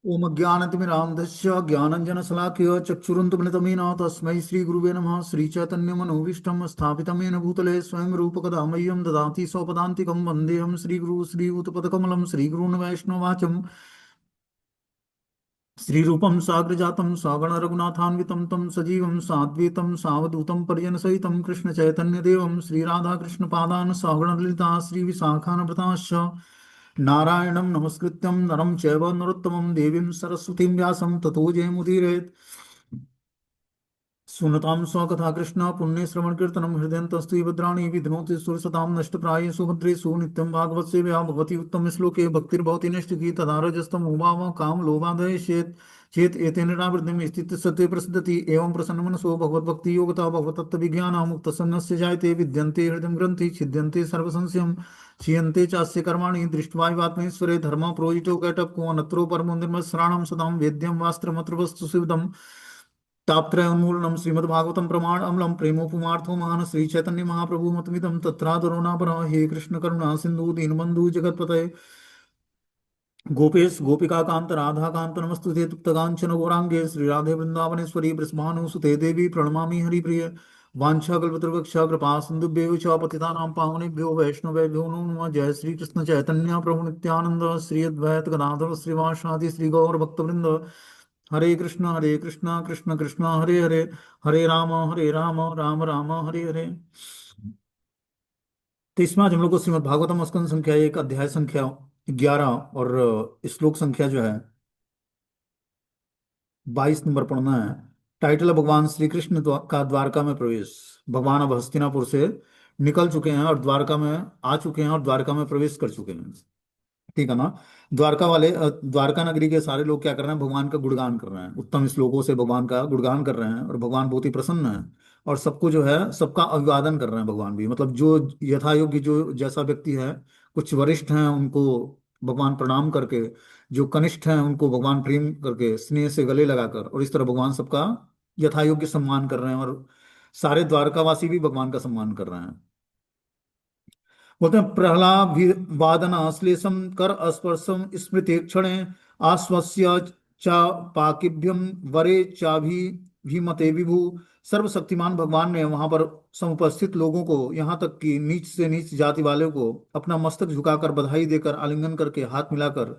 ओम अज्ञानतिमिरान्धस्य ज्ञानञ्जनशलाकया चक्षुरुन्मिलितमेन तस्मै श्रीगुरुवे नमः। श्रीचैतन्यमनोभीष्टं स्थापितं येन भूतले स्वयं रूपकदा मह्यं ददाति स्वपदान्तिकं वन्देऽहं श्रीगुरु श्रीयुतपदकमलं श्रीगुरून् वैष्णवाचम्। श्रीरूपं साग्रजातं सगण रघुनाथान्वितं तं सजीवं साद्वैतं सावधूतं परिजनसहितं कृष्णचैतन्यदेवं श्रीराधाकृष्णपादान् सगण ललिता श्रीविशाखान्विताश्च नारायणं नमस्कृत्यं नरं चैव नरोत्तमं देवीं सरस्वतीं व्यासं ततो जयमुदीरयेत्। सुनतां स्वकथा कृष्ण पुण्य श्रवण कीर्तनम हृदयन्तस्तु भद्राणि विघ्नोति सुरसतां नष्टप्राये सुभद्रेषु नित्यं भागवत सेवया भगवती उत्तम श्लोके भक्तिर्भवति नैष्ठिकी तदा रजस्तम उभाव काम लोभादय चेत एतेन निरावृतिं स्थित सत्य प्रसिद्धति एवं प्रसन्नमनसो भगवद्भक्ति योगता भगवतत्व विज्ञान मुक्त संगस्य जायते विद्यन्ते हृदय ग्रंथि छिद्यन्ते सर्वसंशयम् क्षीयन्ते चास्य कर्माणि दृष्ट्वा वात्मेश्वरे धर्म प्रोजितो कैटभ्यो अनत्रो परमो निर्मत्सराणं सदां वेद्यं वास्त्रमत्र वस्तु शिवदम् तापत्रयोन्मूलनं श्रीमद्भागवतं प्रमाण अम्लं प्रेमोपमार्थो महान श्री चैतन्य महाप्रभु मतमिदं तत्रादरो नापरा। हे कृष्ण करुणा सिंधु दीनबंधु जगतपते गोपेश गोपिका कांत राधा कांत नमस्तुते तप्तकांचन गौरांगे श्री राधे वृंदावनेश्वरी वृषभानुसुते देवी प्रणमामि हरिप्रिय वाञ्छाकल्पतरुवक्ष कृपा सिन्धुभ्यो च पतितानां पावनेभ्यो वैष्णवेभ्यो नमो नमः। जय श्री कृष्ण चैतन्य प्रभु नित्यानंद श्री अद्वैत गदाधर श्रीवासादि श्री गौर भक्तवृंद। हरे कृष्णा कृष्ण कृष्ण हरे हरे हरे राम राम राम हरे हरे। तो इसमें आज हम लोग को श्रीमद् भागवतम स्कंद संख्या 1 अध्याय संख्या 11 और श्लोक संख्या जो है 22 नंबर पढ़ना है। टाइटल है भगवान श्री कृष्ण का द्वारका में प्रवेश। भगवान अब हस्तिनापुर से निकल चुके हैं और द्वारका में आ चुके हैं और द्वारका में प्रवेश कर चुके हैं। ठीक है ना। द्वारका वाले द्वारका नगरी के सारे लोग क्या कर रहे हैं, भगवान का गुणगान कर रहे हैं, उत्तम श्लोकों से भगवान का गुणगान कर रहे हैं और भगवान बहुत ही प्रसन्न है। और सबको जो है सबका अभिवादन कर रहे हैं भगवान भी, मतलब जो यथा योग्य जो जैसा व्यक्ति है, कुछ वरिष्ठ हैं उनको भगवान प्रणाम करके, जो कनिष्ठ हैं उनको भगवान प्रेम करके स्नेह से गले लगाकर, और इस तरह भगवान सबका यथा योग्य सम्मान कर रहे हैं और सारे द्वारकावासी भी भगवान का सम्मान कर रहे हैं। बोलते हैं प्रहलादन आश्लेषम कर स्पर्शम स्मृति क्षणे आश्वस्य च पाकिभ्यम वरे चाभि भीमते विभु। सर्वशक्तिमान भगवान ने वहां पर समुपस्थित लोगों को, यहाँ तक कि नीच से नीच जाति वाले को अपना मस्तक झुकाकर बधाई देकर आलिंगन करके हाथ मिलाकर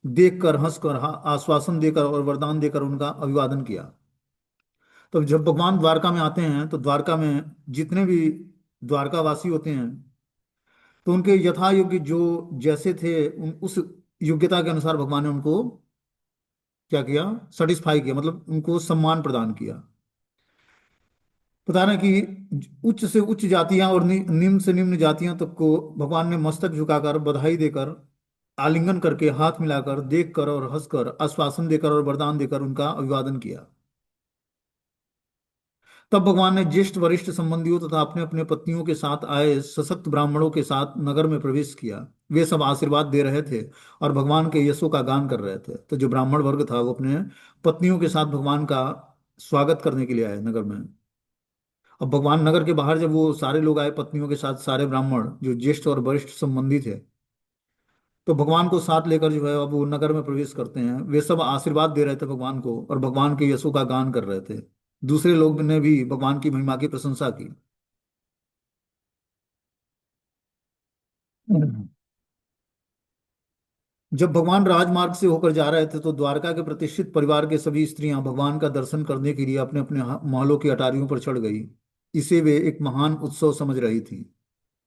देखकर हंसकर आश्वासन देकर और वरदान देकर उनका अभिवादन किया। तो जब भगवान द्वारका में आते हैं तो द्वारका में जितने भी द्वारकावासी होते हैं तो उनके यथा योग्य जो जैसे थे उस योग्यता के अनुसार भगवान ने उनको क्या किया, सेटिस्फाई किया, मतलब उनको सम्मान प्रदान किया। बता रहे हैं कि उच्च से उच्च जातियां और निम्न से निम्न जातियां तक को भगवान ने मस्तक झुकाकर बधाई देकर आलिंगन करके हाथ मिलाकर देखकर और हंसकर आश्वासन देकर और वरदान देकर उनका अभिवादन किया। तब भगवान ने ज्येष्ठ वरिष्ठ संबंधियों तथा अपने अपने पत्नियों के साथ आए सशक्त ब्राह्मणों के साथ नगर में प्रवेश किया। वे सब आशीर्वाद दे रहे थे और भगवान के यशों का गान कर रहे थे। तो जो ब्राह्मण वर्ग था वो अपने पत्नियों के साथ भगवान का स्वागत करने के लिए आए नगर में। अब भगवान नगर के बाहर जब वो सारे लोग आए पत्नियों के साथ, सारे ब्राह्मण जो ज्येष्ठ और वरिष्ठ संबंधी थे, तो भगवान को साथ लेकर जो है अब वो नगर में प्रवेश करते हैं। वे सब आशीर्वाद दे रहे थे भगवान को और भगवान के यशों का गान कर रहे थे। दूसरे लोग ने भी भगवान की महिमा की प्रशंसा की। जब भगवान राजमार्ग से होकर जा रहे थे तो द्वारका के प्रतिष्ठित परिवार के सभी स्त्रियां भगवान का दर्शन करने के लिए अपने अपने महलों की अटारियों पर चढ़ गई। इसे वे एक महान उत्सव समझ रही थी।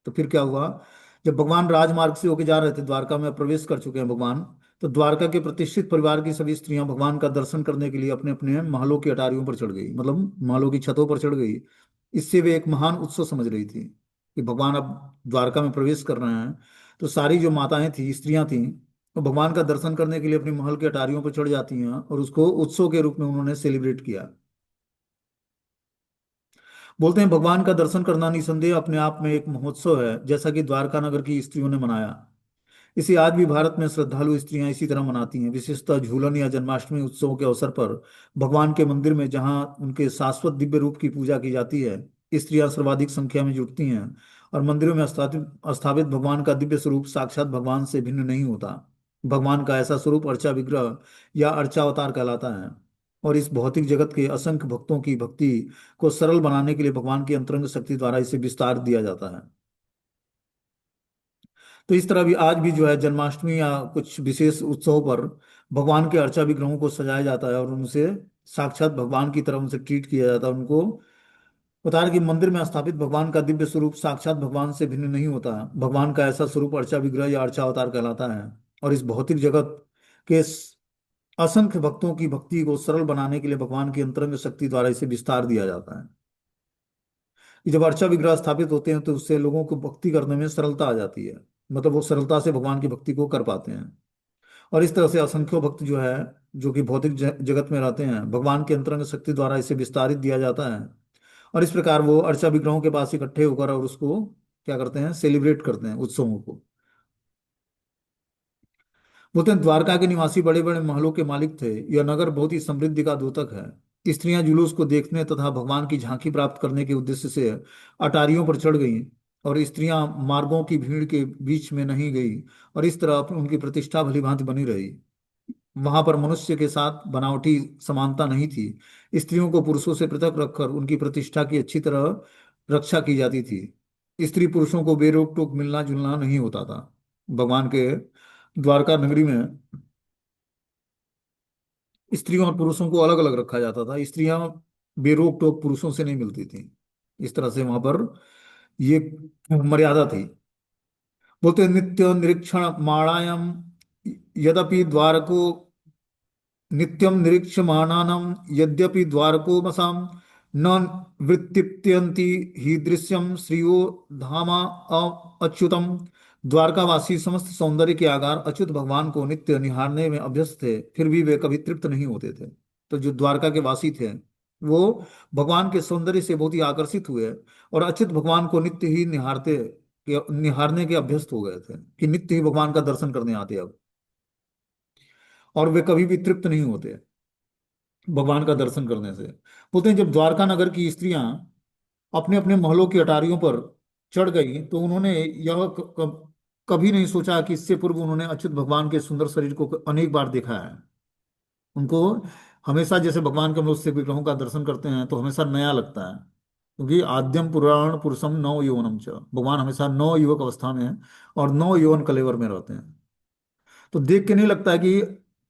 तो फिर क्या हुआ, जब भगवान राजमार्ग से होकर जा रहे थे, द्वारका में प्रवेश कर चुके हैं भगवान, तो द्वारका के प्रतिष्ठित परिवार की सभी स्त्रियां भगवान का दर्शन करने के लिए अपने अपने महलों की अटारियों पर चढ़ गई, मतलब महलों की छतों पर चढ़ गई। इससे वे एक महान उत्सव समझ रही थी कि भगवान अब द्वारका में प्रवेश कर रहे हैं। तो सारी जो माताएं थी, स्त्रियां थी, वो भगवान का दर्शन करने के लिए अपनी महल की अटारियों पर चढ़ जाती हैं और उसको उत्सव के रूप में उन्होंने सेलिब्रेट किया। बोलते हैं भगवान का दर्शन करना निसंदेह अपने आप में एक महोत्सव है, जैसा कि द्वारका नगर की स्त्रियों ने मनाया। इसे आज भी भारत में श्रद्धालु स्त्रियां इसी तरह मनाती हैं, विशेषतः झूलन या जन्माष्टमी उत्सवों के अवसर पर भगवान के मंदिर में जहां उनके शाश्वत दिव्य रूप की पूजा की जाती है। स्त्रियां सर्वाधिक संख्या में जुटती हैं और मंदिरों में स्थापित स्थापित भगवान का दिव्य स्वरूप साक्षात भगवान से भिन्न नहीं होता। भगवान का ऐसा स्वरूप अर्चा विग्रह या अर्चा अवतार कहलाता है। और इस भौतिक जगत के असंख्य भक्तों की भक्ति को सरल बनाने के लिए भगवान की अंतरंग शक्ति द्वारा इसे विस्तार दिया जाता है। तो इस तरह भी आज भी जो है जन्माष्टमी या कुछ विशेष उत्सव पर भगवान के अर्चा विग्रहों को सजाया जाता है और उनसे साक्षात भगवान की तरह उनसे ट्रीट किया जाता है। उनको बता रहे कि मंदिर में स्थापित भगवान का दिव्य स्वरूप साक्षात भगवान से भिन्न नहीं होता। भगवान का ऐसा स्वरूप अर्चा विग्रह या अर्चा अवतार कहलाता है। और इस भौतिक जगत के असंख्य भक्तों की भक्ति को सरल बनाने के लिए भगवान की अंतरंग शक्ति द्वारा इसे विस्तार दिया जाता है। कि जब अर्चा विग्रह स्थापित होते हैं तो उससे लोगों को भक्ति करने में सरलता आ जाती है। मतलब वो सरलता से भगवान की भक्ति को कर पाते हैं। और इस तरह से असंख्यों भक्त जो है, जो कि भौतिक जगत में रहते हैं, भगवान के अंतरंग शक्ति द्वारा इसे विस्तारित दिया जाता है। और इस प्रकार वो अर्चा विग्रहों के पास इकट्ठे होकर और उसको क्या करते हैं, सेलिब्रेट करते हैं उत्सवों को। बोलते हैं द्वारका के निवासी बड़े बड़े महलों के मालिक थे। यह नगर बहुत ही समृद्धि का द्योतक है। स्त्रियां जुलूस को देखने तथा भगवान की झांकी प्राप्त करने के उद्देश्य से अटारियों पर चढ़ गईं। और स्त्रियां मार्गों की भीड़ के बीच में नहीं गई। और इस तरह उनकी प्रतिष्ठा भली भांति बनी रही। वहां पर मनुष्य के साथ बनावटी समानता नहीं थी। स्त्रियों को पुरुषों से पृथक रखकर उनकी प्रतिष्ठा की अच्छी तरह रक्षा की जाती थी। स्त्री पुरुषों को बेरोक टोक मिलना जुलना नहीं होता था। भगवान के द्वारका नगरी में स्त्रियों और पुरुषों को अलग अलग रखा जाता था। स्त्रियां बेरोक टोक पुरुषों से नहीं मिलती थी। इस तरह से वहां पर ये मर्यादा थी। बोलते हैं, नित्य निरीक्षण माणायाम यद्यपि द्वारको नित्यं निरीक्ष्यमाणानां यद्यपि द्वारकोमसां न वृत्तिप्यन्ति हि दृश्यं श्रियो धामा अच्युतम। द्वारकावासी समस्त सौंदर्य के आगार अच्युत भगवान को नित्य निहारने में अभ्यस्त थे, फिर भी वे कभी तृप्त नहीं होते थे। तो जो द्वारका के वासी थे वो भगवान के सौंदर्य से बहुत ही आकर्षित हुए और अच्युत भगवान को नित्य ही निहारने के अभ्यस्त हो गए थे कि नित्य ही भगवान का दर्शन करने आते अब। और वे कभी भी तृप्त नहीं होते भगवान का दर्शन करने से। बोलते हैं जब द्वारका नगर की स्त्रियां अपने अपने महलों की अटारियों पर चढ़ गई तो उन्होंने यह कभी नहीं सोचा कि इससे पूर्व उन्होंने अच्युत भगवान के सुंदर शरीर को अनेक बार देखा है। उनको हमेशा जैसे भगवान के हम उससे विग्रहों का दर्शन करते हैं तो हमेशा नया लगता है, क्योंकि आद्यम पुराण पुरुषम नव यौवनम च, भगवान हमेशा नव युवक अवस्था में और नव यौवन कलेवर में रहते हैं। तो देख के नहीं लगता है कि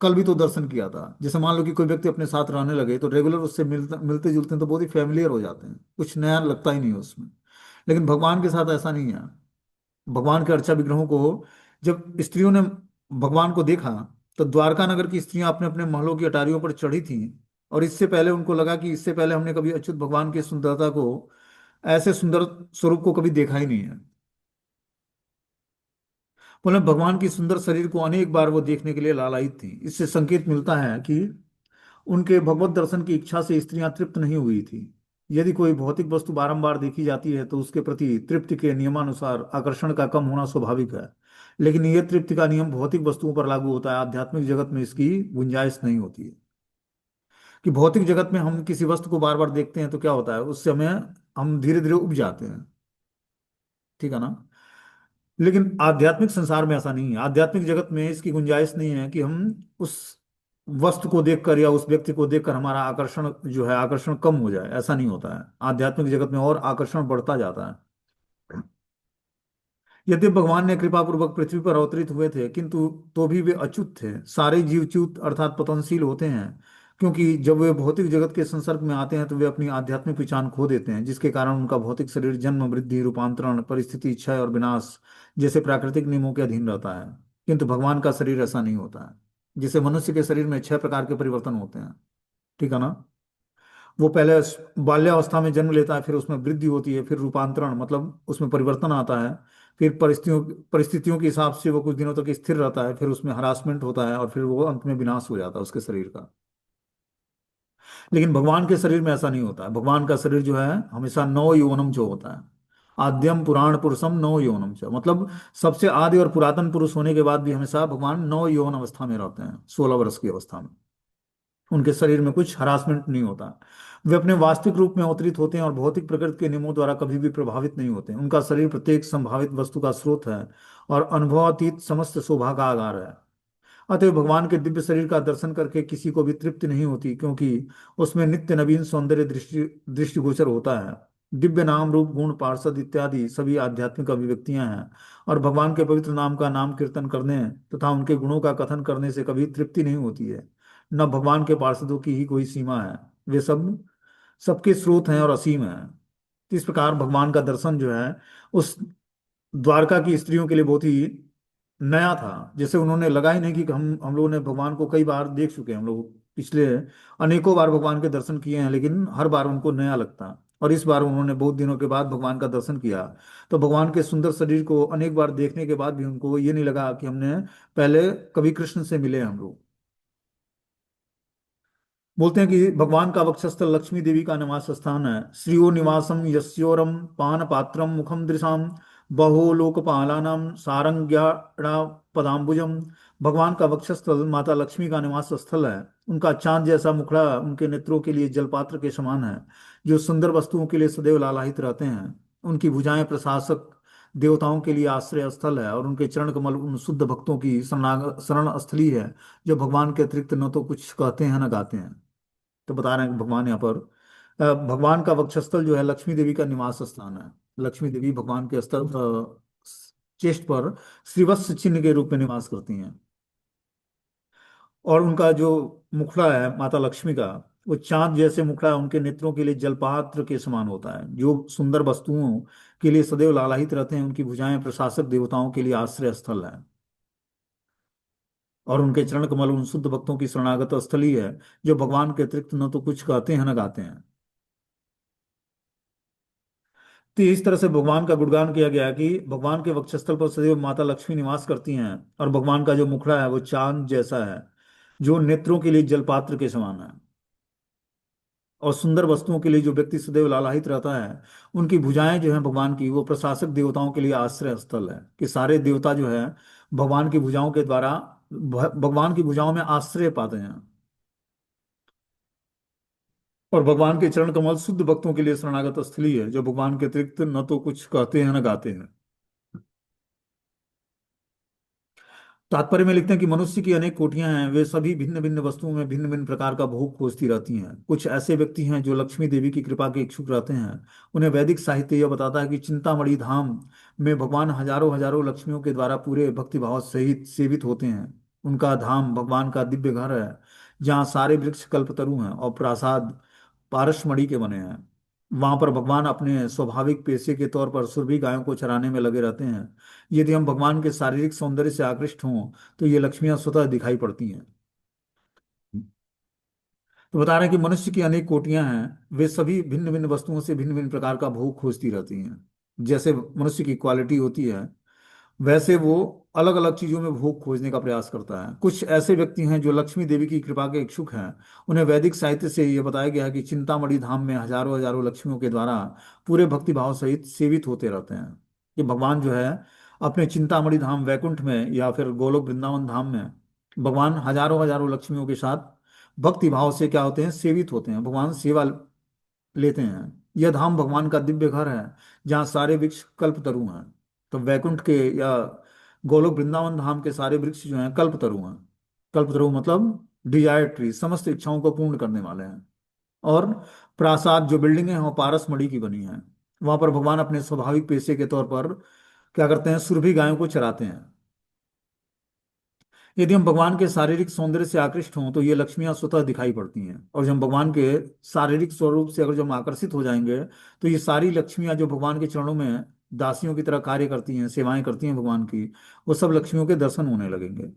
कल भी तो दर्शन किया था। जैसे मान लो कि कोई व्यक्ति अपने साथ रहने लगे तो रेगुलर उससे मिलते जुलते हैं तो बहुत ही फैमिलियर हो जाते हैं, कुछ नया लगता ही नहीं है उसमें। लेकिन भगवान के साथ ऐसा नहीं है। भगवान के अर्चा विग्रहों को जब स्त्रियों ने भगवान को देखा तो द्वारका नगर की स्त्रियां अपने अपने महलों की अटारियों पर चढ़ी थीं। और इससे पहले उनको लगा कि इससे पहले हमने कभी अच्युत भगवान की सुंदरता को, ऐसे सुंदर स्वरूप को कभी देखा ही नहीं है। बोले भगवान की सुंदर शरीर को अनेक बार वो देखने के लिए लालायित थी। इससे संकेत मिलता है कि उनके भगवत दर्शन की इच्छा से स्त्रियां तृप्त नहीं हुई थी। यदि कोई भौतिक वस्तु बारंबार देखी जाती है तो उसके प्रति तृप्ति के नियमानुसार आकर्षण का कम होना स्वाभाविक है। लेकिन यह तृप्ति का नियम भौतिक वस्तुओं पर लागू होता है, आध्यात्मिक जगत में इसकी गुंजाइश नहीं होती है। कि भौतिक जगत में हम किसी वस्तु को बार बार देखते हैं तो क्या होता है, उससे हमें हम धीरे धीरे उब जाते हैं। ठीक है ना। लेकिन आध्यात्मिक संसार में ऐसा नहीं है। आध्यात्मिक जगत में इसकी गुंजाइश नहीं है कि हम उस वस्तु को देखकर या उस व्यक्ति को देखकर हमारा आकर्षण जो है, आकर्षण कम हो जाए, ऐसा नहीं होता है। आध्यात्मिक जगत में और आकर्षण बढ़ता जाता है। यद्यपि भगवान ने कृपा पूर्वक पृथ्वी पर अवतरित हुए थे किंतु तो भी वे अच्युत थे। सारे जीव च्युत अर्थात पतनशील होते हैं, क्योंकि जब वे भौतिक जगत के संसर्ग में आते हैं तो वे अपनी आध्यात्मिक पहचान खो देते हैं, जिसके कारण उनका भौतिक शरीर जन्म वृद्धि रूपांतरण परिस्थिति क्षय और विनाश जैसे प्राकृतिक नियमों के अधीन रहता है। किंतु भगवान का शरीर ऐसा नहीं होता है। जैसे मनुष्य के शरीर में 6 प्रकार के परिवर्तन होते हैं। ठीक है ना। वो पहले बाल्यावस्था में जन्म लेता है, फिर उसमें वृद्धि होती है, फिर रूपांतरण मतलब उसमें परिवर्तन आता है, फिर परिस्थितियों परिस्थितियों के हिसाब से वो कुछ दिनों तक स्थिर रहता है, फिर उसमें हरासमेंट होता है और फिर वो अंत में विनाश हो जाता है उसके शरीर का। लेकिन भगवान के शरीर में ऐसा नहीं होता है। भगवान का शरीर जो है हमेशा नव यौवनम जो होता है। आद्यम पुराण पुरुषम नव यौवनम च, मतलब सबसे आदि और पुरातन पुरुष होने के बाद भी हमेशा भगवान नव यौवन अवस्था में रहते हैं, 16 वर्ष की अवस्था में। उनके शरीर में कुछ हरासमेंट नहीं होता। वे अपने वास्तविक रूप में अवतरित होते हैं और भौतिक प्रकृति के नियमों द्वारा कभी भी प्रभावित नहीं होते। उनका शरीर प्रत्येक संभावित वस्तु का स्रोत है और अनुभवातीत समस्त शोभा का आधार है। अतः भगवान के दिव्य शरीर का दर्शन करके किसी को भी तृप्ति नहीं होती, क्योंकि उसमें नित्य नवीन सौंदर्य दृष्टिगोचर होता है। दिव्य नाम रूप गुण पार्षद इत्यादि सभी आध्यात्मिक अभिव्यक्तियां हैं, और भगवान के पवित्र नाम का नाम कीर्तन करने तथा उनके गुणों का कथन करने से कभी तृप्ति नहीं होती है। न भगवान के पार्षदों की ही कोई सीमा है, वे सब सबके स्रोत हैं और असीम हैं। तो इस प्रकार भगवान का दर्शन जो है उस द्वारका की स्त्रियों के लिए बहुत ही नया था। जैसे उन्होंने लगा ही नहीं कि हम लोगों ने भगवान को कई बार देख चुके हैं, हम लोग पिछले अनेकों बार भगवान के दर्शन किए हैं, लेकिन हर बार उनको नया लगता। और इस बार उन्होंने बहुत दिनों के बाद भगवान का दर्शन किया, तो भगवान के सुंदर शरीर को अनेक बार देखने के बाद भी उनको ये नहीं लगा कि हमने पहले कभी कृष्ण से मिले हैं हम लोग। बोलते हैं कि भगवान का वक्षस्थल लक्ष्मी देवी का निवास स्थान है। श्रियो निवासम यस्योरम पान पात्रम मुखम दृशाम बहो लोकपालानाम सारंग्याणा पदाम्बुजम। भगवान का वक्षस्थल माता लक्ष्मी का निवास स्थल है। उनका चांद जैसा मुखड़ा उनके नेत्रों के लिए जलपात्र के समान है, जो सुंदर वस्तुओं के लिए सदैव लालायित रहते हैं। उनकी भुजाएं प्रशासक देवताओं के लिए आश्रय स्थल है, और उनके चरण कमल उन शुद्ध भक्तों की शरण स्थली है, जो भगवान के अतिरिक्त न तो कुछ कहते हैं न गाते हैं। तो बता रहे हैं कि भगवान यहाँ पर भगवान का वक्षस्थल जो है लक्ष्मी देवी का निवास स्थान है। लक्ष्मी देवी भगवान के स्थल चेस्ट पर श्रीवत्स चिन्ह के रूप में निवास करती हैं। और उनका जो मुखड़ा है माता लक्ष्मी का, वो चांद जैसे मुखड़ा उनके नेत्रों के लिए जलपात्र के समान होता है, जो सुंदर वस्तुओं के लिए सदैव लालायित रहते हैं। उनकी भुजाएं प्रशासक देवताओं के लिए आश्रय स्थल है, और उनके चरण कमल उन शुद्ध भक्तों की शरणागत स्थली है, जो भगवान के अतिरिक्त न तो कुछ कहते हैं न गाते हैं। तो इस तरह से भगवान का गुणगान किया गया है कि भगवान के वक्षस्थल पर सदैव माता लक्ष्मी निवास करती हैं, और भगवान का जो मुखड़ा है वो चांद जैसा है, जो नेत्रों के लिए जलपात्र के समान है। और सुंदर वस्तुओं के लिए जो व्यक्ति सदैव लालायित रहता है, उनकी भुजाएं जो हैं भगवान की, वो प्रशासक देवताओं के लिए आश्रय स्थल है, कि सारे देवता जो है भगवान की भुजाओं के द्वारा भगवान की भुजाओं में आश्रय पाते हैं। और भगवान के चरण कमल शुद्ध भक्तों के लिए शरणागत स्थली है, जो भगवान के अतिरिक्त न तो कुछ कहते हैं न गाते हैं। तात्पर्य में लिखते हैं कि मनुष्य की अनेक कोटियां हैं, वे सभी भिन्न भिन्न वस्तुओं में भिन्न भिन्न प्रकार का भोग खोजती रहती हैं। कुछ ऐसे व्यक्ति हैं जो लक्ष्मी देवी की कृपा के इच्छुक रहते हैं। उन्हें वैदिक साहित्य यह बताता है कि चिंतामणि धाम में भगवान हजारों हजारों लक्ष्मियों के द्वारा पूरे भक्तिभाव सहित सेवित होते हैं। उनका धाम भगवान का दिव्य घर है, जहाँ सारे वृक्ष कल्पतरु हैं और प्रासाद पारसमणि के बने हैं। वहां पर भगवान अपने स्वाभाविक पेशे के तौर पर सुरभि गायों को चराने में लगे रहते हैं। यदि हम भगवान के शारीरिक सौंदर्य से आकृष्ट हों, तो ये लक्ष्मियां स्वतः दिखाई पड़ती हैं। तो बता रहे हैं कि मनुष्य की अनेक कोटियां हैं, वे सभी भिन्न भिन्न वस्तुओं से भिन्न भिन्न प्रकार का भोग खोजती रहती हैं। जैसे मनुष्य की क्वालिटी होती है, वैसे वो अलग अलग चीजों में भोग खोजने का प्रयास करता है। कुछ ऐसे व्यक्ति हैं जो लक्ष्मी देवी की कृपा के इच्छुक हैं। उन्हें वैदिक साहित्य से यह बताया गया है कि चिंतामणि धाम में हजारों हजारों लक्ष्मियों के द्वारा पूरे भक्तिभाव सहित सेवित होते रहते हैं। कि भगवान जो है अपने चिंतामणि धाम वैकुंठ में या फिर गोलोक वृंदावन धाम में, भगवान हजारों हजारों लक्ष्मियों के साथ भक्ति भाव से क्या होते हैं, सेवित होते हैं, भगवान सेवा लेते हैं। यह धाम भगवान का दिव्य घर है, जहाँ सारे वृक्ष कल्पतरु हैं। तो वैकुंठ के या गोलोक वृंदावन धाम के सारे वृक्ष जो हैं कल्पतरु हैं। कल्पतरु मतलब डिजायर ट्री, समस्त इच्छाओं को पूर्ण करने वाले हैं। और प्रासाद जो बिल्डिंगें हैं वो पारस मणि की बनी हैं। वहां पर भगवान अपने स्वाभाविक पेशे के तौर पर क्या करते हैं, सुरभि गायों को चराते हैं। यदि हम भगवान के शारीरिक सौंदर्य से आकृष्ट हों, तो ये लक्ष्मियां स्वतः दिखाई पड़ती हैं। और जब हम भगवान के शारीरिक स्वरूप से अगर जब हम आकर्षित हो जाएंगे, तो ये सारी लक्ष्मियां जो भगवान के चरणों में दासियों की तरह कार्य करती हैं, सेवाएं करती हैं भगवान की, वो सब लक्ष्मियों के दर्शन होने लगेंगे।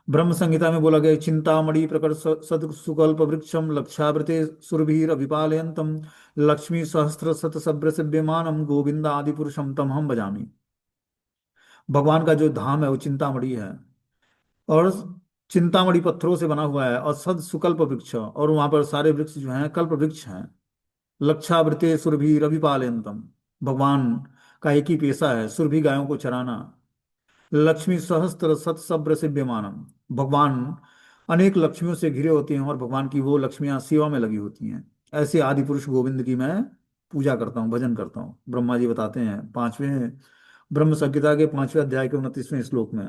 ब्रह्म संहिता में बोला गया, चिंतामणि प्रकट सद सुकल्प वृक्षम लक्षावृते सुरभीर अभिपालयंतम लक्ष्मी सहस्त्र शत सब्र सेव्यमानम गोविंद आदि पुरुषम तम हम भजामी। भगवान का जो धाम है वो चिंतामणि है, और चिंतामणि पत्थरों से बना हुआ है, और सद सुकल्प वृक्ष, और वहां पर सारे वृक्ष जो हैं कल्प वृक्ष हैं। लक्षावृते सुरभि रविपालयंतम, भगवान का एक ही पेशा है, सुरभि गायों को चराना। लक्ष्मी सहस्त्र सत सब्र सेव्यमानम, भगवान अनेक लक्ष्मियों से घिरे होते हैं, और भगवान की वो लक्ष्मियां सेवा में लगी होती हैं। ऐसे आदि पुरुष गोविंद की मैं पूजा करता हूँ, भजन करता हूँ। ब्रह्मा जी बताते हैं पांचवें ब्रह्म संहिता के 5वें अध्याय के 29वें श्लोक में।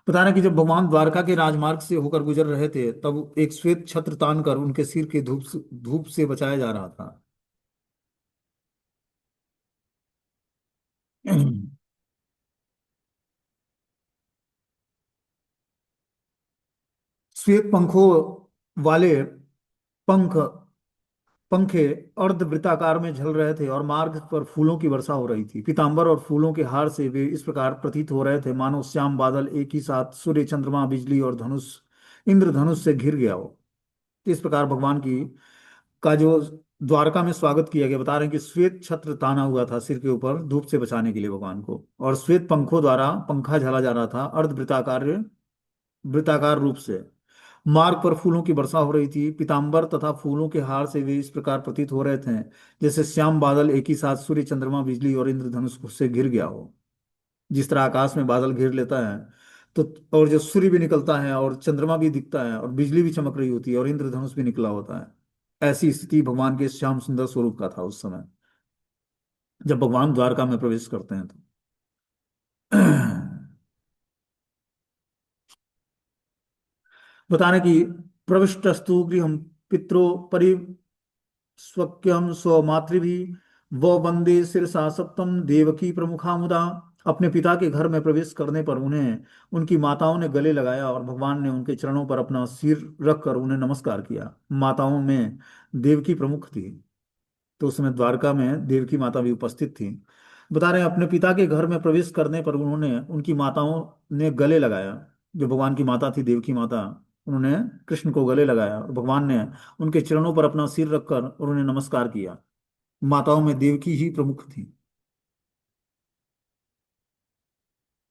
बता रहे हैं कि जब भगवान द्वारका के राजमार्ग से होकर गुजर रहे थे तब एक श्वेत छत्र तान कर उनके सिर के धूप से बचाया जा रहा था। श्वेत पंखों वाले पंख पंखे अर्धवृत्ताकार में झल रहे थे और मार्ग पर फूलों की वर्षा हो रही थी। पीतांबर और फूलों के हार से वे इस प्रकार प्रतीत हो रहे थे मानो श्याम बादल एक ही साथ सूर्य चंद्रमा बिजली और धनुष इंद्रधनुष से घिर गया हो। तो इस प्रकार भगवान की का जो द्वारका में स्वागत किया गया, बता रहे हैं कि श्वेत छत्र ताना हुआ था सिर के ऊपर धूप से बचाने के लिए भगवान को, और श्वेत पंखों द्वारा पंखा झला जा रहा था अर्धवृत्ताकार वृत्ताकार रूप से। मार्ग पर फूलों की वर्षा हो रही थी। पीतांबर तथा फूलों के हार से वे इस प्रकार प्रतीत हो रहे थे जैसे श्याम बादल एक ही साथ सूर्य चंद्रमा बिजली और इंद्रधनुष से घिर गया हो। जिस तरह आकाश में बादल घेर लेता है तो, और जो सूर्य भी निकलता है और चंद्रमा भी दिखता है और बिजली भी चमक रही होती है और इंद्रधनुष भी निकला होता है, ऐसी स्थिति भगवान के श्याम सुंदर स्वरूप का था उस समय जब भगवान द्वारका में प्रवेश करते हैं तो। बताने की प्रविष्टस्तु गृहम पितरो स्वक्यम स्वमातृभिः वो वंदे शिरसा सप्तम देवकी प्रमुखा मुदा। अपने पिता के घर में प्रवेश करने पर उन्हें उनकी माताओं ने गले लगाया और भगवान ने उनके चरणों पर अपना सिर रखकर उन्हें नमस्कार किया। माताओं में देवकी प्रमुख थी, तो उस समय द्वारका में देवकी माता भी उपस्थित थी। बता रहे हैं अपने पिता के घर में प्रवेश करने पर उन्होंने उनकी माताओं ने गले लगाया। जो भगवान की माता थी देवकी माता, उन्होंने कृष्ण को गले लगाया और भगवान ने उनके चरणों पर अपना सिर रखकर उन्होंने नमस्कार किया। माताओं में देवकी ही प्रमुख थी।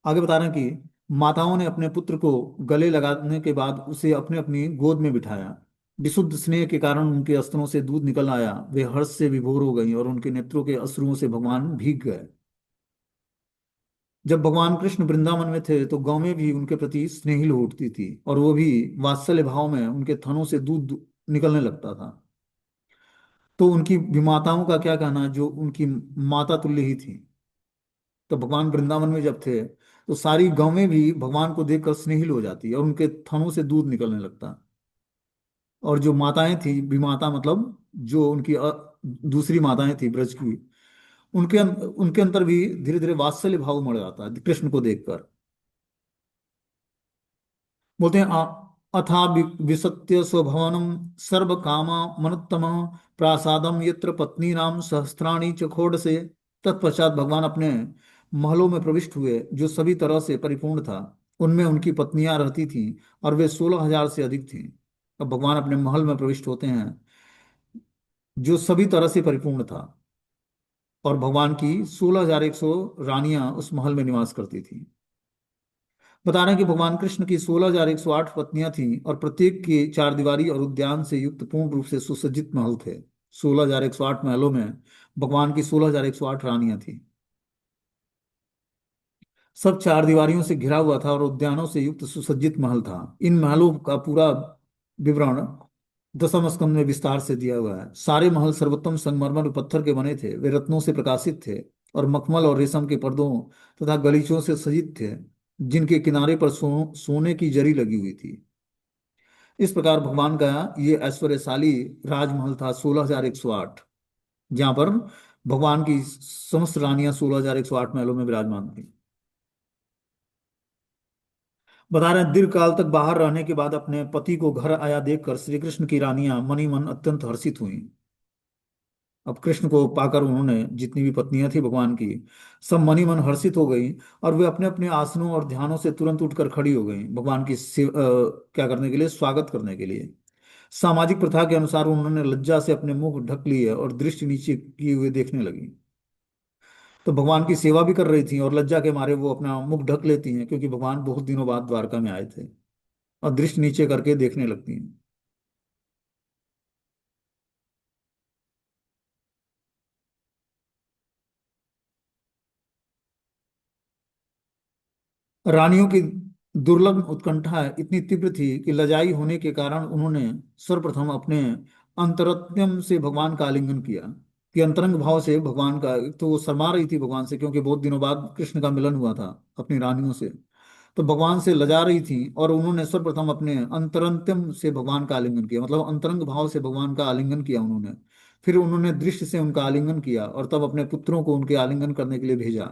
आगे बता रहे हैं कि माताओं ने अपने पुत्र को गले लगाने के बाद उसे अपने अपनी गोद में बिठाया। विशुद्ध स्नेह के कारण उनके अस्त्रों से दूध निकल आया। वे हर्ष से विभोर हो गईं और उनके नेत्रों के अश्रुओं से भगवान भीग गए। जब भगवान कृष्ण वृंदावन में थे तो गौवें भी उनके प्रति स्नेहिल हो उठती थी और वो भी वात्सल्य भाव में उनके थनों से दूध निकलने लगता था। तो उनकी विमाताओं का क्या कहना, जो उनकी माता तुल्य ही थी। तो भगवान वृंदावन में जब थे तो सारी गौवें भी भगवान को देखकर स्नेहिल हो जाती और उनके थनों से दूध निकलने लगता। और जो माताएं थी, विमाता मतलब जो उनकी दूसरी माताएं थी ब्रज की, उनके अंदर भी धीरे धीरे वात्सल्य भाव मर जाता है कृष्ण को देखकर। बोलते हैं अथा विसत्य स्वभवनम सर्व कामा मनुत्तम प्रासादम यत्र पत्नी नाम सहस्त्राणी चखोड़ से। तत्पश्चात भगवान अपने महलों में प्रविष्ट हुए जो सभी तरह से परिपूर्ण था। उनमें उनकी पत्नियां रहती थीं और वे 16,000 से अधिक थीं। अब भगवान अपने महल में प्रविष्ट होते हैं जो सभी तरह से परिपूर्ण था, और भगवान की 16,100 रानियां उस महल में निवास करती थी। बता रहे हैं कि भगवान कृष्ण की 16,108 पत्नियां थीं और प्रत्येक के चार दीवारी और उद्यान से युक्त पूर्ण रूप से सुसज्जित महल थे। 16,108 महलों में भगवान की 16,108 रानियां थीं। सब चार दीवारियों से घिरा हुआ था और उद्यानों से युक्त सुसज्जित महल था। इन महलों का पूरा विवरण दसम स्कंद में विस्तार से दिया हुआ है। सारे महल सर्वोत्तम संगमरमर पत्थर के बने थे। वे रत्नों से प्रकाशित थे और मखमल और रेशम के पर्दों तथा गलीचों से सजित थे, जिनके किनारे पर सोने की जरी लगी हुई थी। इस प्रकार भगवान का ये ऐश्वर्यशाली राजमहल था 16,108, जहाँ पर भगवान की समस्त रानियां 16,108 महलों में विराजमान थी। बता रहे हैं दीर्घ काल तक बाहर रहने के बाद अपने पति को घर आया देखकर श्री कृष्ण की रानियां मनी मन अत्यंत हर्षित हुई। अब कृष्ण को पाकर उन्होंने जितनी भी पत्नियां थी भगवान की, सब मनी मन हर्षित हो गई और वे अपने अपने आसनों और ध्यानों से तुरंत उठकर खड़ी हो गई भगवान की क्या करने के लिए, स्वागत करने के लिए। सामाजिक प्रथा के अनुसार उन्होंने लज्जा से अपने मुंह ढक लिए और दृष्टि नीचे किए हुए देखने लगी। तो भगवान की सेवा भी कर रही थी और लज्जा के मारे वो अपना मुख ढक लेती हैं, क्योंकि भगवान बहुत दिनों बाद द्वारका में आए थे, और दृष्टि नीचे करके देखने लगती हैं। रानियों की दुर्लभ उत्कंठा इतनी तीव्र थी कि लजाई होने के कारण उन्होंने सर्वप्रथम अपने अंतरत्म से भगवान का आलिंगन किया। कि अंतरंग भाव से भगवान का, तो वो शर्मा रही थी भगवान से, क्योंकि बहुत दिनों बाद कृष्ण का मिलन हुआ था अपनी रानियों से। तो भगवान से लजा रही थी और उन्होंने सर्वप्रथम अपने अंतरंतम से भगवान का आलिंगन किया, मतलब अंतरंग भाव से भगवान का आलिंगन किया उन्होंने। फिर उन्होंने दृष्टि से उनका आलिंगन किया और तब अपने पुत्रों को उनके आलिंगन करने के लिए भेजा।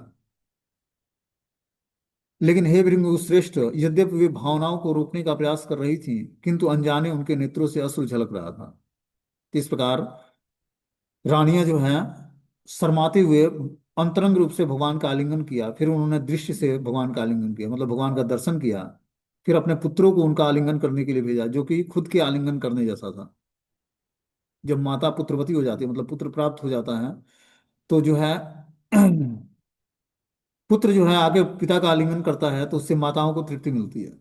लेकिन हे भृंगु श्रेष्ठ, यद्यपि वे भावनाओं को रोकने का प्रयास कर रही थी, किंतु अनजाने उनके नेत्रों से अश्रु झलक रहा था। इस प्रकार रानियां जो हैं, शर्माते हुए अंतरंग रूप से भगवान का आलिंगन किया, फिर उन्होंने दृष्टि से भगवान का आलिंगन किया, मतलब भगवान का दर्शन किया। फिर अपने पुत्रों को उनका आलिंगन करने के लिए भेजा, जो कि खुद के आलिंगन करने जैसा था। जब माता पुत्रवती हो जाती है, मतलब पुत्र प्राप्त हो जाता है, तो जो है पुत्र जो है आगे पिता का आलिंगन करता है, तो उससे माताओं को तृप्ति मिलती है।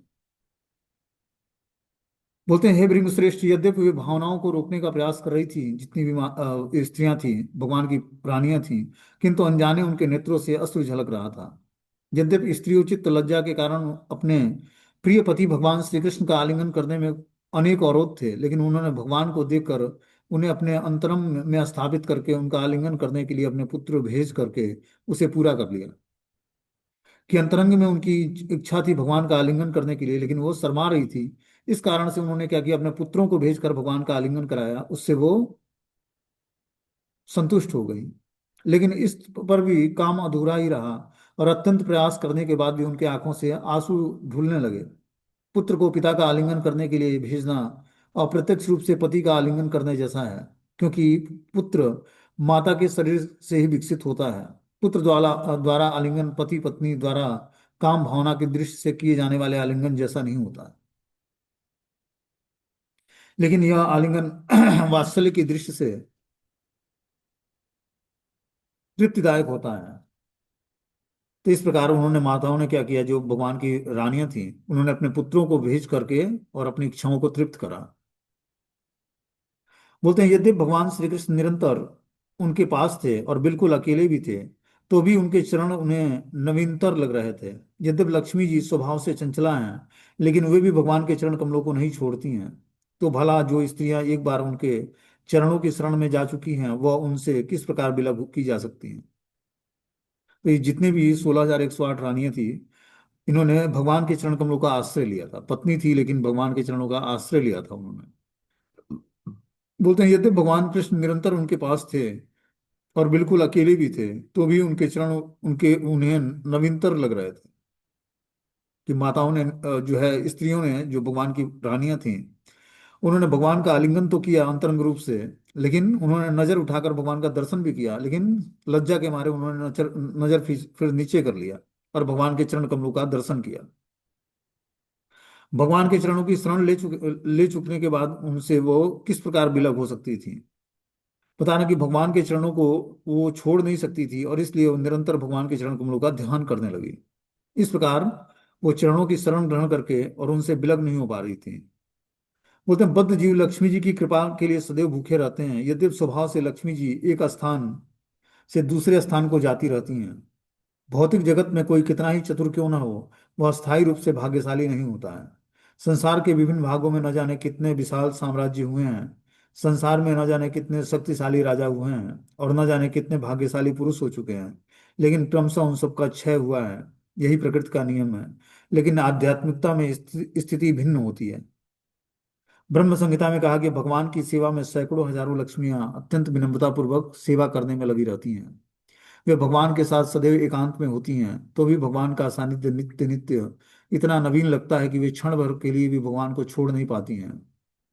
बोलते हैं, हे भृंगश्रेष्ठ, यद्यपि वे भावनाओं को रोकने का प्रयास कर रही थी, जितनी भी स्त्रियां थी, भगवान की रानियां थी, किंतु अनजाने उनके नेत्रों से अश्रु झलक रहा था। यद्यपि स्त्रियोचित लज्जा के कारण अपने प्रिय पति भगवान श्री कृष्ण का आलिंगन करने में अनेक अवरोध थे, लेकिन उन्होंने भगवान को देखकर उन्हें अपने अंतरंग में स्थापित करके उनका आलिंगन करने के लिए अपने पुत्र भेज करके उसे पूरा कर लिया। कि अंतरंग में उनकी इच्छा थी भगवान का आलिंगन करने के लिए, लेकिन वो शर्मा रही थी। इस कारण से उन्होंने क्या किया, अपने पुत्रों को भेजकर भगवान का आलिंगन कराया, उससे वो संतुष्ट हो गई। लेकिन इस पर भी काम अधूरा ही रहा, और अत्यंत प्रयास करने के बाद भी उनके आंखों से आंसू ढुलने लगे। पुत्र को पिता का आलिंगन करने के लिए भेजना अप्रत्यक्ष रूप से पति का आलिंगन करने जैसा है, क्योंकि पुत्र माता के शरीर से ही विकसित होता है। पुत्र द्वारा द्वारा आलिंगन पति पत्नी द्वारा काम भावना की दृष्टि से किए जाने वाले आलिंगन जैसा नहीं होता है, लेकिन यह आलिंगन वात्सल्य की दृष्टि से तृप्तिदायक होता है। तो इस प्रकार उन्होंने, माताओं ने क्या किया, जो भगवान की रानियां थीं, उन्होंने अपने पुत्रों को भेज करके और अपनी इच्छाओं को तृप्त करा। बोलते हैं, यद्यपि भगवान श्री कृष्ण निरंतर उनके पास थे और बिल्कुल अकेले भी थे, तो भी उनके चरण उन्हें नवीनतर लग रहे थे। यद्यपि लक्ष्मी जी स्वभाव से चंचला हैं, लेकिन वे भी भगवान के चरण कमलों को नहीं छोड़ती हैं। तो भला जो स्त्रियां एक बार उनके चरणों की शरण में जा चुकी हैं, वह उनसे किस प्रकार विलग की जा सकती हैं। तो ये जितने भी 16,108 रानियां थी, इन्होंने भगवान के चरण कमलों का आश्रय लिया था। पत्नी थी, लेकिन भगवान के चरणों का आश्रय लिया था उन्होंने। बोलते हैं, यद्यपि भगवान कृष्ण निरंतर उनके पास थे और बिल्कुल अकेले भी थे, तो भी उनके चरण उनके उन्हें नवीनतर लग रहे थे। कि माताओं ने जो है, स्त्रियों ने, जो भगवान की रानियां थीं, उन्होंने भगवान का आलिंगन तो किया अंतरंग रूप से, लेकिन उन्होंने नजर उठाकर भगवान का दर्शन भी किया, लेकिन लज्जा के मारे उन्होंने नजर नजर फिर नीचे कर लिया और भगवान के चरण कमलों का दर्शन किया। भगवान के चरणों की शरण ले चुकने के बाद उनसे वो किस प्रकार विलग हो सकती थी। पता ना कि भगवान के चरणों को वो छोड़ नहीं सकती थी, और इसलिए वो निरंतर भगवान के चरण कमलों का ध्यान करने लगी। इस प्रकार वो चरणों की शरण ग्रहण करके और उनसे विलग नहीं हो पा रही थी। बोलते हैं, बद्ध जीव लक्ष्मी जी की कृपा के लिए सदैव भूखे रहते हैं। यद्यपि स्वभाव से लक्ष्मी जी एक स्थान से दूसरे स्थान को जाती रहती हैं। भौतिक जगत में कोई कितना ही चतुर क्यों न हो, वह स्थायी रूप से भाग्यशाली नहीं होता है। संसार के विभिन्न भागों में न जाने कितने विशाल साम्राज्य हुए हैं, संसार में न जाने कितने शक्तिशाली राजा हुए हैं, और न जाने कितने भाग्यशाली पुरुष हो चुके हैं, लेकिन क्रमशः उन सबका क्षय हुआ है। यही प्रकृति का नियम है। लेकिन आध्यात्मिकता में स्थिति भिन्न होती है। ब्रह्म संहिता में कहा कि भगवान की सेवा में सैकड़ों हजारों लक्ष्मियां अत्यंत विनम्रता पूर्वक सेवा करने में लगी रहती हैं। वे भगवान के साथ सदैव एकांत में होती हैं, तो भी भगवान का सानिध्य नित्य नित्य इतना नवीन लगता है कि वे क्षण भर के लिए भी भगवान को छोड़ नहीं पाती हैं।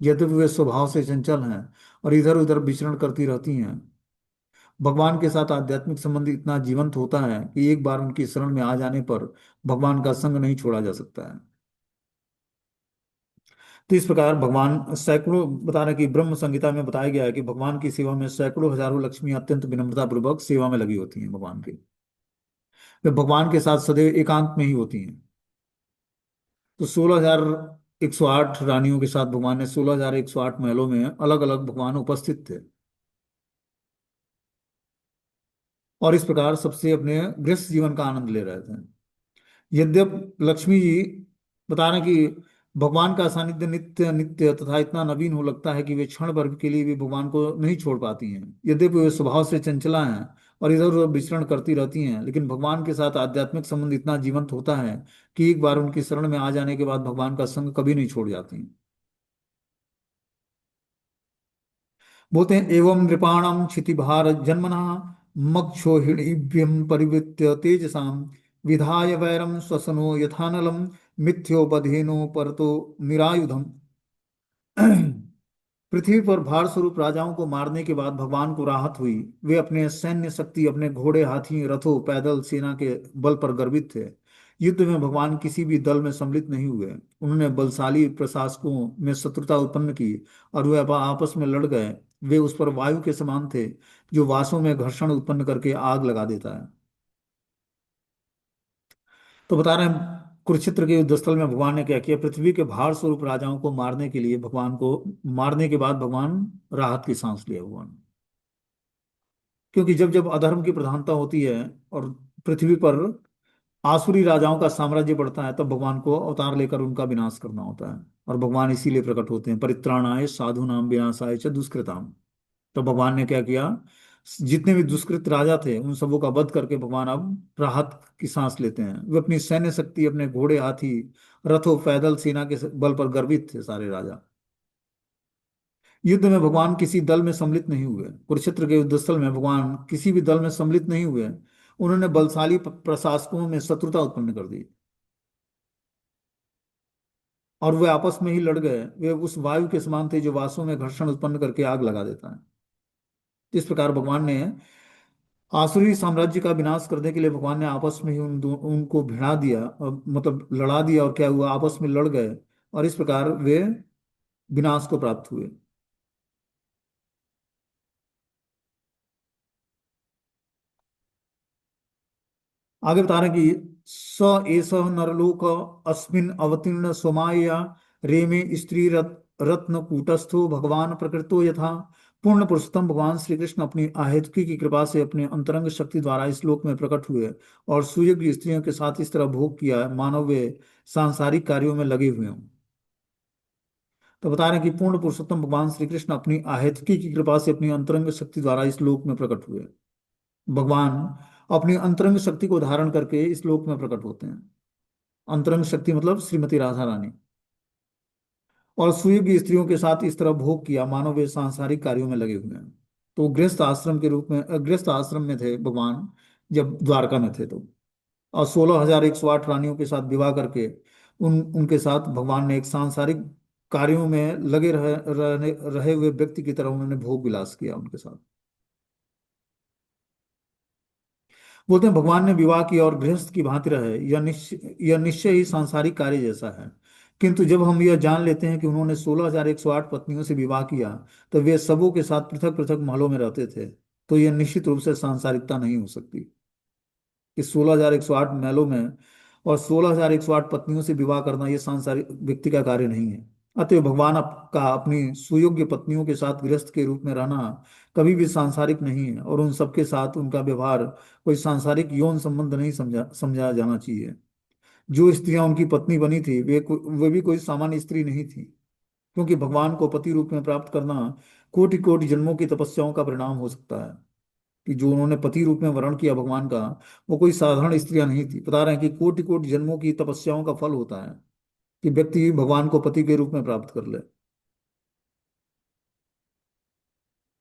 यद्यपि वे स्वभाव से चंचल हैं और इधर उधर विचरण करती रहती हैं, भगवान के साथ आध्यात्मिक संबंध इतना जीवंत होता है कि एक बार उनकी शरण में आ जाने पर भगवान का संग नहीं छोड़ा जा सकता है। तो इस प्रकार भगवान सैकड़ों, बता रहे कि ब्रह्म संहिता में बताया गया है कि भगवान की सेवा में सैकड़ों हजारों लक्ष्मियां अत्यंत विनम्रता पूर्वक सेवा में लगी होती हैं भगवान के। वे भगवान के साथ सदैव एकांत में ही होती हैं। तो 16,108 रानियों के साथ भगवान ने 16,108 महलों में अलग अलग भगवान उपस्थित थे, और इस प्रकार सबसे अपने गृहस्थ जीवन का आनंद ले रहे थे। यद्यप लक्ष्मी जी बता रहे कि भगवान का सानिध्य नित्य नित्य तथा इतना नवीन हो लगता है कि वे क्षण भर के लिए भी भगवान को नहीं छोड़ पाती हैं। यद्यपि वे स्वभाव से चंचला हैं और इधर उधर विचरण करती रहती हैं, लेकिन भगवान के साथ आध्यात्मिक संबंध इतना जीवंत होता है कि एक बार उनकी शरण में आ जाने के बाद भगवान का संग कभी नहीं छोड़ जाती। बोलते हैं, एवं नृपाणम क्षितिभार जन्मना मक्षोहिणीभ्यम परिवृत्य तेजसाम विधाय वैरम श्वसनो यथानलम मिथ्योपधेनो परतो निरायुधम। पृथ्वी पर भार स्वरूप राजाओं को मारने के बाद भगवान को राहत हुई। वे अपने सैन्य शक्ति, अपने घोड़े, हाथी, रथों, पैदल सेना के बल पर गर्वित थे। युद्ध में भगवान किसी भी दल में सम्मिलित नहीं हुए। उन्होंने बलशाली प्रशासकों में शत्रुता उत्पन्न की और वे आपस में लड़ गए। वे उस पर वायु के समान थे जो वासों में घर्षण उत्पन्न करके आग लगा देता है। तो बता रहे हैं, कुरुक्षेत्र के युद्ध स्थल में भगवान ने क्या किया, पृथ्वी के भार स्वरूप राजाओं को मारने के लिए भगवान को मारने के बाद भगवान राहत की सांस लिया भगवान। क्योंकि जब जब अधर्म की प्रधानता होती है और पृथ्वी पर आसुरी राजाओं का साम्राज्य बढ़ता है, तब भगवान को अवतार लेकर उनका विनाश करना होता है। और भगवान इसीलिए प्रकट होते हैं, परित्राणाय साधूनाम विनाशाय च दुष्कृताम। तो भगवान ने क्या किया, जितने भी दुष्कृत राजा थे उन सबों का वध करके भगवान अब राहत की सांस लेते हैं। वे अपनी सैन्य शक्ति, अपने घोड़े, हाथी, रथों, पैदल सेना के बल पर गर्वित थे सारे राजा। युद्ध में भगवान किसी दल में सम्मिलित नहीं हुए। कुरुक्षेत्र के युद्ध स्थल में भगवान किसी भी दल में सम्मिलित नहीं हुए। उन्होंने बलशाली प्रशासकों में शत्रुता उत्पन्न कर दी और वे आपस में ही लड़ गए। वे उस वायु के समान थे जो वासों में घर्षण उत्पन्न करके आग लगा देता है। इस प्रकार भगवान ने आसुरी साम्राज्य का विनाश करने के लिए भगवान ने आपस में ही उनको भिड़ा दिया, और मतलब लड़ा दिया, और क्या हुआ, आपस में लड़ गए और इस प्रकार वे विनाश को प्राप्त हुए। आगे बता रहे हैं कि स एष नरलोक अस्मिन अवतीर्ण सोमाया रेमे स्त्री रत्न कूटस्थो भगवान प्रकृतो यथा। पूर्ण पुरुषोत्तम भगवान श्री कृष्ण अपनी अहेतुकी की कृपा से अपने अंतरंग शक्ति द्वारा इस लोक में प्रकट हुए और सुयोग्य स्त्रियों के साथ इस तरह भोग किया मानव वे सांसारिक कार्यों में लगे हुए हों। तो बता रहे हैं कि पूर्ण पुरुषोत्तम भगवान श्री कृष्ण अपनी अहेतुकी की कृपा से अपनी अंतरंग शक्ति द्वारा इस लोक में प्रकट हुए। भगवान अपनी अंतरंग शक्ति को धारण करके इस लोक में प्रकट होते हैं। अंतरंग शक्ति मतलब श्रीमती राधा रानी। और सुयोग्य स्त्रियों के साथ इस तरह भोग किया मानो वे सांसारिक कार्यों में लगे हुए हैं। तो गृहस्थ आश्रम के रूप में, गृहस्थ आश्रम में थे भगवान जब द्वारका में थे तो। और 16,108 रानियों के साथ विवाह करके उनके साथ भगवान ने एक सांसारिक कार्यों में लगे रहे हुए व्यक्ति की तरह उन्होंने भोग विलास किया उनके साथ। बोलते हैं, भगवान ने विवाह की और गृहस्थ की भांति रहे, यह निश्चय ही सांसारिक कार्य जैसा है। किंतु जब हम यह जान लेते हैं कि उन्होंने 16,108 पत्नियों से विवाह किया, तो वे सबों के साथ पृथक पृथक महलों में रहते थे, तो यह निश्चित रूप से सांसारिकता नहीं हो सकती। कि 16,108 महलों में और 16,108 पत्नियों से विवाह करना यह सांसारिक व्यक्ति का कार्य नहीं है। अतः भगवान का अपनी सुयोग्य पत्नियों के साथ गृहस्थ के रूप में रहना कभी भी सांसारिक नहीं है, और उन सबके साथ उनका व्यवहार कोई सांसारिक यौन संबंध नहीं समझा जाना चाहिए। जो स्त्रियां उनकी पत्नी बनी थी वे भी कोई सामान्य स्त्री नहीं थी, क्योंकि भगवान को पति रूप में प्राप्त करना कोटि कोटि जन्मों की तपस्याओं का परिणाम हो सकता है। कि जो उन्होंने पति रूप में वर्ण किया भगवान का, वो कोई साधारण स्त्रियां नहीं थी। बता रहे हैं कि कोटि कोटि जन्मों की तपस्याओं का फल होता है कि व्यक्ति भगवान को पति के रूप में प्राप्त कर ले।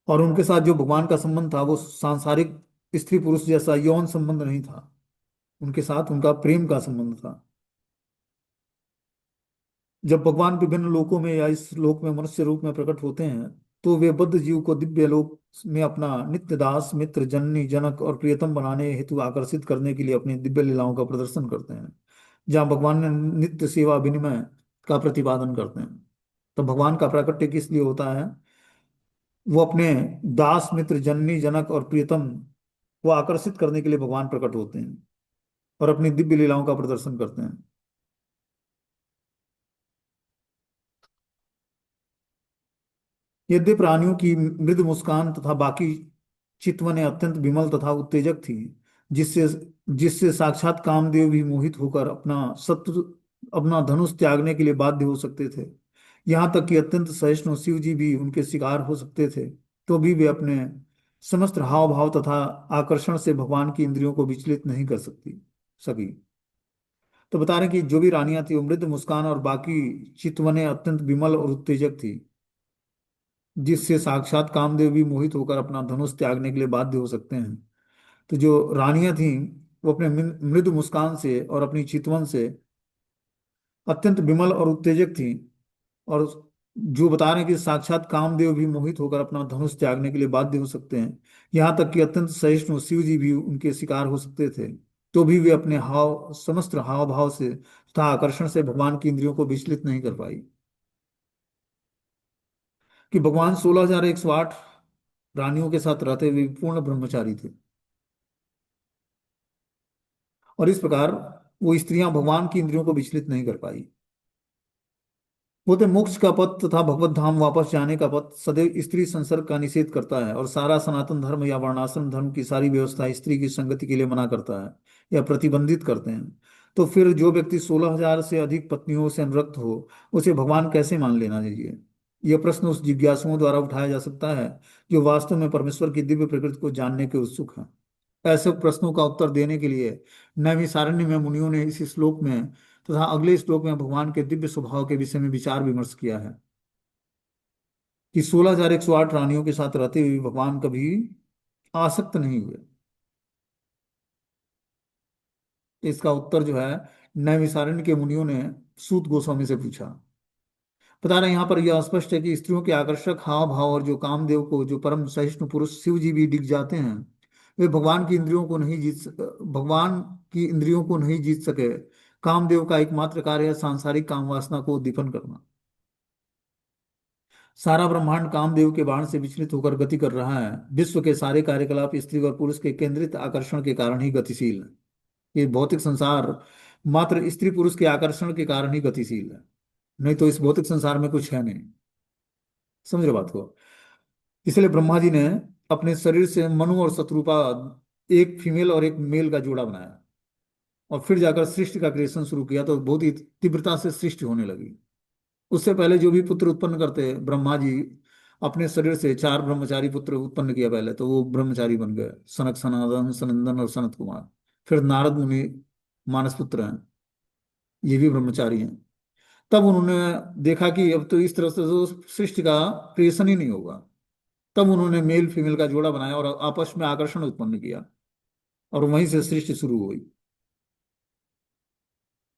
और उनके साथ जो भगवान का संबंध था वो सांसारिक स्त्री पुरुष जैसा यौन संबंध नहीं था। उनके साथ उनका प्रेम का संबंध था। जब भगवान विभिन्न लोकों में या इस लोक में मनुष्य रूप में प्रकट होते हैं, तो वे बद्ध जीव को दिव्य लोक में अपना नित्य दास, मित्र, जननी, जनक और प्रियतम बनाने हेतु आकर्षित करने के लिए अपनी दिव्य लीलाओं का प्रदर्शन करते हैं, जहाँ भगवान ने नित्य सेवा विनिमय का प्रतिपादन करते हैं। तो भगवान का प्राकट्य किस लिए होता है, वो अपने दास, मित्र, जननी, जनक और प्रियतम को आकर्षित करने के लिए भगवान प्रकट होते हैं और अपनी दिव्य लीलाओं का प्रदर्शन करते हैं। यद्य प्राणियों की मृदु मुस्कान तथा बाकी चितवने अत्यंत विमल तथा उत्तेजक थी, जिससे जिससे साक्षात कामदेव भी मोहित होकर अपना धनुष त्यागने के लिए बाध्य हो सकते थे। यहाँ तक कि अत्यंत सहिष्णु शिव जी भी उनके शिकार हो सकते थे, तो भी वे अपने समस्त हाव भाव तथा आकर्षण से भगवान की इंद्रियों को विचलित नहीं कर सकती सकी। तो बता रहे हैं कि जो भी रानियां थी वो मृद मुस्कान और बाकी चितवने अत्यंत विमल और उत्तेजक थी, जिससे साक्षात कामदेव भी मोहित होकर अपना धनुष त्यागने के लिए बाध्य हो सकते हैं। तो जो रानियां थीं वो अपने मृदु मुस्कान से और अपनी चितवन से अत्यंत विमल और उत्तेजक थीं, और जो बता रहे हैं कि साक्षात कामदेव भी मोहित होकर अपना धनुष त्यागने के लिए बाध्य हो सकते हैं। यहाँ तक कि अत्यंत सहिष्णु शिव जी भी उनके शिकार हो सकते थे, तो भी वे अपने हाव समस्त हाव भाव से तथा आकर्षण से भगवान की इंद्रियों को विचलित नहीं कर पाई। कि भगवान 16,108 रानियों के साथ रहते हुए पूर्ण ब्रह्मचारी थे, और इस प्रकार वो स्त्रियां भगवान की इंद्रियों को विचलित नहीं कर पाई। बोलते मोक्ष का पथ तथा भगवत धाम वापस जाने का पथ सदैव स्त्री संसर्ग का निषेध करता है, और सारा सनातन धर्म या वर्णाश्रम धर्म की सारी व्यवस्था स्त्री की संगति के लिए मना करता है या प्रतिबंधित करते हैं। तो फिर जो व्यक्ति 16,000 से अधिक पत्नियों से अनुरक्त हो, उसे भगवान कैसे मान लेना चाहिए? यह प्रश्न उस जिज्ञासुओं द्वारा उठाया जा सकता है जो वास्तव में परमेश्वर की दिव्य प्रकृति को जानने के उत्सुक हैं। ऐसे प्रश्नों का उत्तर देने के लिए नैमिषारण्य में मुनियों ने इस श्लोक में तथा अगले श्लोक में भगवान के दिव्य स्वभाव के विषय में विचार विमर्श किया है कि 16,108 रानियों के साथ रहते हुए भगवान कभी आसक्त नहीं हुए। इसका उत्तर जो है नैमिषारण्य के मुनियों ने सूत गोस्वामी से पूछा। बता रहे हैं यहाँ पर यह स्पष्ट है कि स्त्रियों के आकर्षक हाव भाव और जो कामदेव को जो परम सहिष्णु पुरुष शिव जी भी दिख जाते हैं, वे भगवान की इंद्रियों को नहीं जीत सके। कामदेव का एकमात्र कार्य है सांसारिक काम वासना को उद्दीपन करना। सारा ब्रह्मांड कामदेव के बाण से विचलित होकर गति कर रहा है। विश्व के सारे कार्यकलाप स्त्री और पुरुष के केंद्रित आकर्षण के कारण ही गतिशील है। ये भौतिक संसार मात्र स्त्री पुरुष के आकर्षण के कारण ही गतिशील है, नहीं तो इस भौतिक संसार में कुछ है नहीं। समझ रहे बात को? इसलिए ब्रह्मा जी ने अपने शरीर से मनु और शत्रुपा, एक फीमेल और एक मेल का जोड़ा बनाया, और फिर जाकर सृष्टि का क्रिएशन शुरू किया, तो बहुत ही तीव्रता से सृष्टि होने लगी। उससे पहले जो भी पुत्र उत्पन्न करते ब्रह्मा जी, अपने शरीर से 4 ब्रह्मचारी पुत्र उत्पन्न किया पहले, तो वो ब्रह्मचारी बन गए, सनक सनातन सनंदन और सनत कुमार। फिर नारद मुनि मानस पुत्र हैं, ये भी ब्रह्मचारी हैं। तब उन्होंने देखा कि अब तो इस तरह से तो सृष्टि का क्रिएशन ही नहीं होगा। तब उन्होंने मेल फीमेल का जोड़ा बनाया और आपस में आकर्षण उत्पन्न किया, और वहीं से सृष्टि शुरू हुई।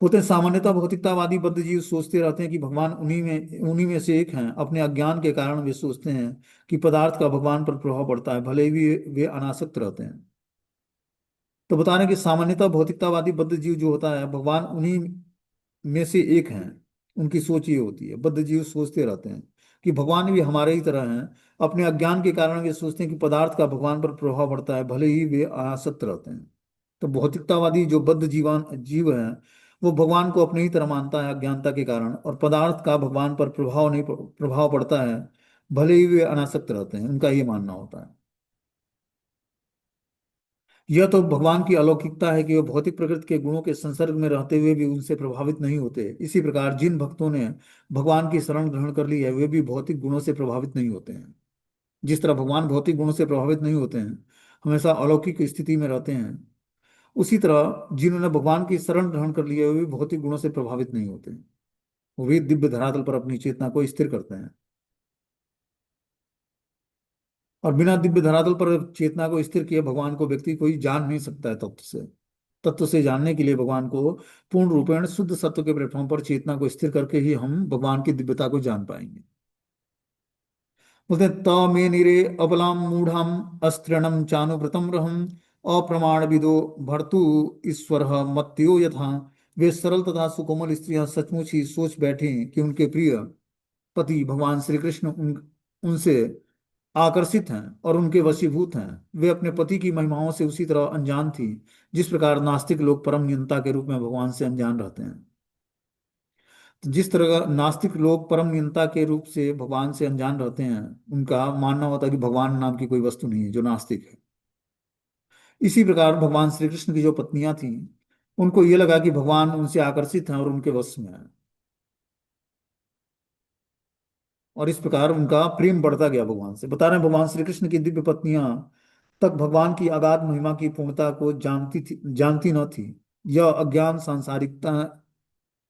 होते सामान्यतः भौतिकतावादी बद्ध जीव सोचते रहते हैं कि भगवान उन्हीं में से एक हैं। अपने अज्ञान के कारण वे सोचते हैं कि पदार्थ का भगवान पर प्रभाव पड़ता है, भले ही वे अनासक्त रहते हैं। तो बता रहे हैं कि सामान्यतः भौतिकतावादी बद्ध जीव जो होता है, भगवान उन्हीं में से एक हैं। उनकी सोच ये होती है, बद्ध जीव सोचते रहते हैं कि भगवान भी हमारे ही तरह हैं। अपने अज्ञान के कारण वे सोचते हैं कि पदार्थ का भगवान पर प्रभाव पड़ता है, भले ही वे अनासक्त रहते हैं। तो भौतिकतावादी जो बद्ध जीवान जीव हैं, वो भगवान को अपनी ही तरह मानता है अज्ञानता के कारण, और पदार्थ का भगवान पर प्रभाव पड़ता है, भले ही वे अनासक्त रहते हैं। उनका ये मानना होता है। यह तो भगवान की अलौकिकता है कि वह भौतिक प्रकृति के गुणों के संसर्ग में रहते हुए भी उनसे प्रभावित नहीं होते। इसी प्रकार जिन भक्तों ने भगवान की शरण ग्रहण कर ली है, वे भी भौतिक गुणों से प्रभावित नहीं होते हैं। जिस तरह भगवान भौतिक गुणों से प्रभावित नहीं होते हैं, हमेशा अलौकिक स्थिति में रहते हैं, उसी तरह जिन्होंने भगवान की शरण ग्रहण कर लिया है, वे भी भौतिक गुणों से प्रभावित नहीं होते हैं। वो भी दिव्य धरातल पर अपनी चेतना को स्थिर करते हैं, और बिना दिव्य धरातल पर चेतना को स्थिर किए भगवान को व्यक्ति कोई जान नहीं सकता है तत्व से। तत्व से जानने के लिए भगवान को पूर्ण रूपेण शुद्ध सत्व के प्लेटफॉर्म पर चेतना को स्थिर करके ही हम भगवान की दिव्यता को जान पाएंगे। बोलते हैं, त मे निरे अबलाम मूढ़ाम अस्त्रणम चानुव्रतम रहम अप्रमाण विदो भर्तु ईश्वर मत्यो यथा। वे सरल तथा सुकोमल स्त्रियां सचमुच ही सोच बैठे कि उनके प्रिय पति भगवान श्री कृष्ण उनसे आकर्षित हैं और उनके वशीभूत हैं। वे अपने पति की महिमाओं से उसी तरह अनजान थी, जिस प्रकार नास्तिक लोग परम नियंता के रूप में भगवान से अनजान रहते हैं। तो जिस तरह नास्तिक लोग परम नियंता के रूप से भगवान से अनजान रहते हैं, उनका मानना होता है कि भगवान नाम की कोई वस्तु नहीं है, जो नास्तिक है। इसी प्रकार भगवान श्री कृष्ण की जो पत्नियां थीं, उनको ये लगा कि भगवान उनसे आकर्षित हैं और उनके वश में है, और इस प्रकार उनका प्रेम बढ़ता गया भगवान से। बता रहे हैं भगवान श्री कृष्ण की दिव्य पत्नियां तक भगवान की अगाध महिमा की पूर्णता को जानती न थी। यह अज्ञान सांसारिकता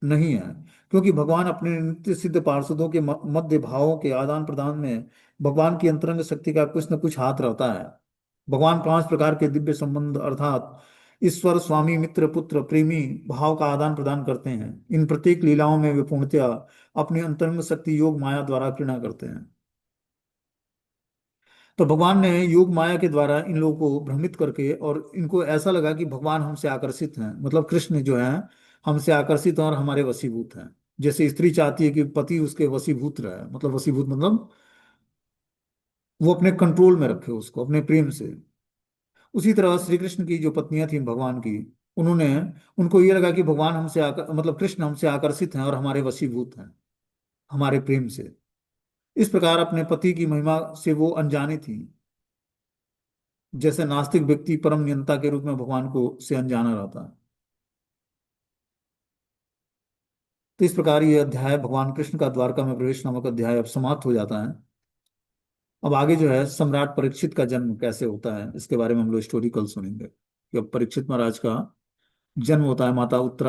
नहीं है, क्योंकि भगवान अपने नित्य सिद्ध पार्षदों के मध्य भावों के आदान प्रदान में भगवान की अंतरंग शक्ति का कुछ न कुछ हाथ रहता है। भगवान 5 प्रकार के दिव्य संबंध अर्थात ईश्वर, स्वामी, मित्र, पुत्र, प्रेमी भाव का आदान प्रदान करते हैं। इन प्रत्येक लीलाओं में वे पूर्णतया अपनी अंतरंग शक्ति योग माया द्वारा क्रीड़ा करते हैं। तो भगवान ने योग माया के द्वारा इन लोगों को भ्रमित करके, और इनको ऐसा लगा कि भगवान हमसे आकर्षित हैं, मतलब कृष्ण जो है हमसे आकर्षित हैं और हमारे वशीभूत हैं। जैसे स्त्री चाहती है कि पति उसके वशीभूत रहे, मतलब वशीभूत मतलब वो अपने कंट्रोल में रखे उसको अपने प्रेम से। उसी तरह श्री कृष्ण की जो पत्नियां थी भगवान की, उन्होंने उनको ये लगा कि भगवान मतलब कृष्ण हमसे आकर्षित हैं और हमारे वशीभूत हैं हमारे प्रेम से। इस प्रकार अपने पति की महिमा से वो अनजानी थी, जैसे नास्तिक व्यक्ति परम नियंता के रूप में भगवान को से अनजाना रहता है। तो इस प्रकार ये अध्याय भगवान कृष्ण का द्वारका में प्रवेश नामक अध्याय अब समाप्त हो जाता है। अब आगे जो है सम्राट परीक्षित का जन्म कैसे होता है इसके बारे में हम लोग स्टोरी कल सुनेंगे कि अब परीक्षित महाराज का जन्म होता है माता उत्तरा